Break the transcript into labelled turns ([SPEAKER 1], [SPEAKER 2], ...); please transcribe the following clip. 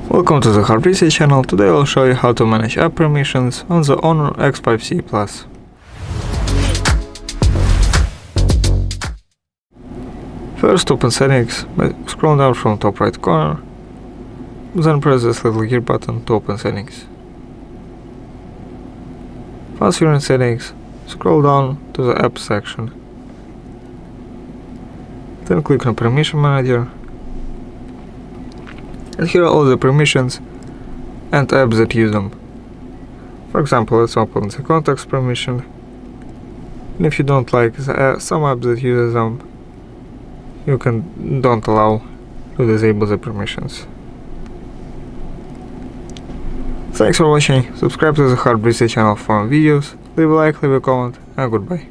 [SPEAKER 1] Welcome to the HONOR X5c channel. Today I'll show you how to manage app permissions on the HONOR X5c Plus. First, open settings by scrolling down from top right corner, then press this little gear button to open settings. Once you're in settings, scroll down to the app section, then click on permission manager. And here are all the permissions and apps that use them. For example, let's open the contacts permission. And if you don't like some apps that use them, you can don't allow to disable the permissions. Thanks for watching. Subscribe to the HONOR X5c channel for more videos. Leave a like, leave a comment, and goodbye.